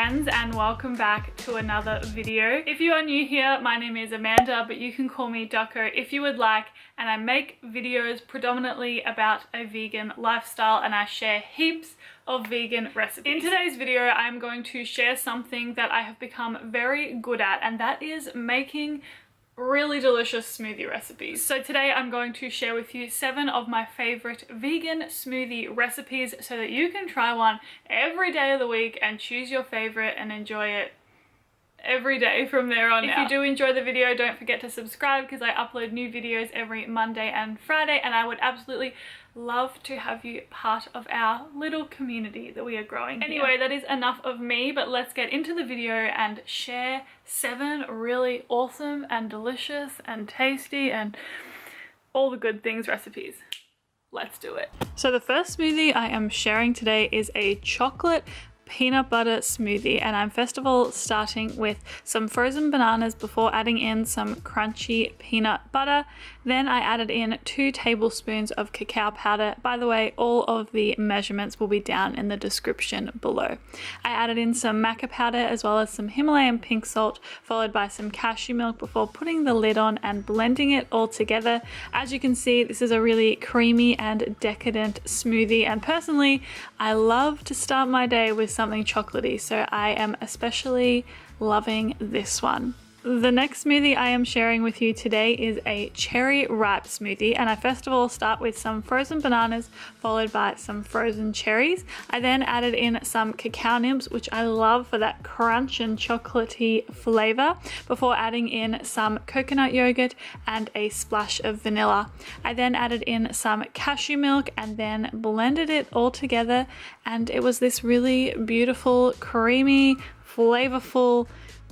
friends, and welcome back to another video. If you are new here, my name is Amanda, but you can call me Ducko if you would like, and I make videos predominantly about a vegan lifestyle, and I share heaps of vegan recipes. In today's video, I'm going to share something that I have become very good at, and that is making really delicious smoothie recipes. So today I'm going to share with you 7 of my favorite vegan smoothie recipes so that you can try one every day of the week and choose your favorite and enjoy it every day from there on out. If you do enjoy the video, don't forget to subscribe because I upload new videos every Monday and Friday, and I would absolutely love to have you part of our little community that we are growing. Anyway, that is enough of me, but let's get into the video and share 7 really awesome and delicious and tasty and all the good things recipes. Let's do it. So the first smoothie I am sharing today is a chocolate peanut butter smoothie, and I'm first of all starting with some frozen bananas before adding in some crunchy peanut butter. Then I added in 2 tablespoons of cacao powder. By the way, all of the measurements will be down in the description below. I added in some maca powder as well as some Himalayan pink salt, followed by some cashew milk before putting the lid on and blending it all together. As you can see, this is a really creamy and decadent smoothie, and personally I love to start my day with something chocolatey, so I am especially loving this one. The next smoothie I am sharing with you today is a cherry ripe smoothie, and I first of all start with some frozen bananas followed by some frozen cherries. I then added in some cacao nibs, which I love for that crunch and chocolatey flavor, before adding in some coconut yogurt and a splash of vanilla. I then added in some cashew milk and then blended it all together, and it was this really beautiful, creamy, flavorful,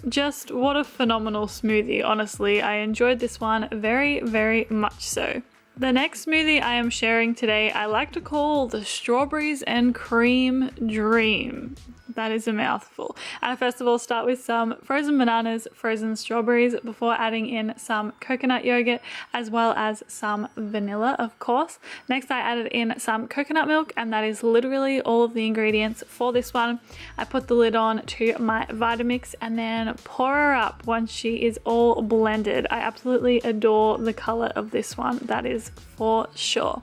just what a phenomenal smoothie. Honestly, I enjoyed this one very, very much so. The next smoothie I am sharing today I like to call the strawberries and cream dream. That is a mouthful. And I first of all start with some frozen bananas, frozen strawberries, before adding in some coconut yogurt as well as some vanilla, of course. Next I added in some coconut milk, and that is literally all of the ingredients for this one. I put the lid on to my Vitamix and then pour her up once she is all blended. I absolutely adore the color of this one, that is for sure.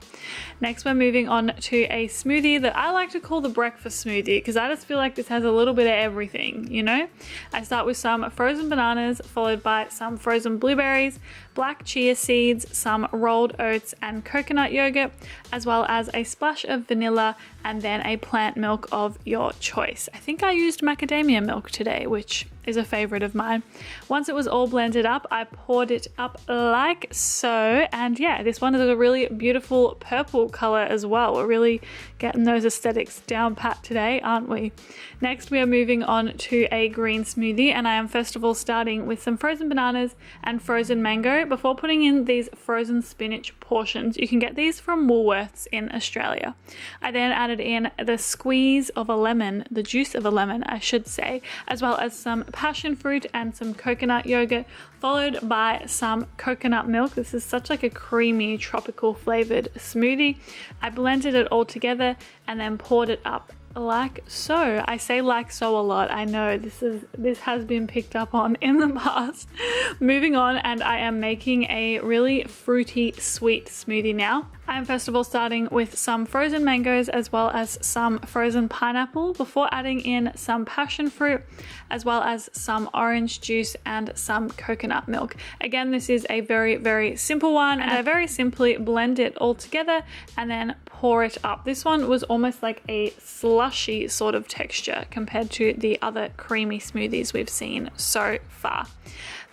Next we're moving on to a smoothie that I like to call the breakfast smoothie, because I just feel like this has a little bit of everything, you know? I start with some frozen bananas followed by some frozen blueberries, black chia seeds, some rolled oats and coconut yogurt, as well as a splash of vanilla and then a plant milk of your choice. I think I used macadamia milk today, which is a favorite of mine. Once it was all blended up, I poured it up like so, and yeah, this one is a really beautiful purple color as well. We're really getting those aesthetics down pat today, aren't we? Next we are moving on to a green smoothie, and I am first of all starting with some frozen bananas and frozen mango before putting in these frozen spinach portions. You can get these from Woolworths in Australia. I then added in the squeeze of a lemon, the juice of a lemon I should say, as well as some passion fruit and some coconut yogurt, followed by some coconut milk. This is such like a creamy tropical flavored smoothie. I blended it all together and then poured it up like so. I say like so a lot. I know this has been picked up on in the past. Moving on, and I am making a really fruity sweet smoothie now. I am first of all starting with some frozen mangoes as well as some frozen pineapple before adding in some passion fruit as well as some orange juice and some coconut milk. Again, this is a very, very simple one, and I very simply blend it all together and then pour it up. This one was almost like a slushy sort of texture compared to the other creamy smoothies we've seen so far.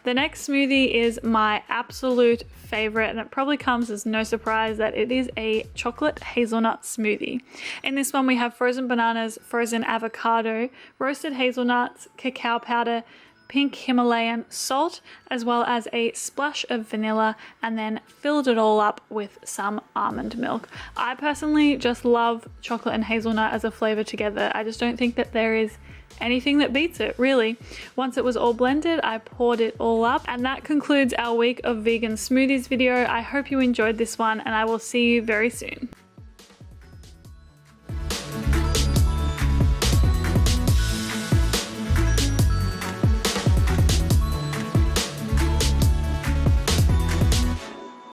The next smoothie is my absolute favorite, and it probably comes as no surprise that it is a chocolate hazelnut smoothie. In this one we have frozen bananas, frozen avocado, roasted hazelnuts, cacao powder, pink Himalayan salt, as well as a splash of vanilla, and then filled it all up with some almond milk. I personally just love chocolate and hazelnut as a flavor together. I just don't think that there is anything that beats it, really. Once it was all blended, I poured it all up, and that concludes our week of vegan smoothies video. I hope you enjoyed this one, and I will see you very soon.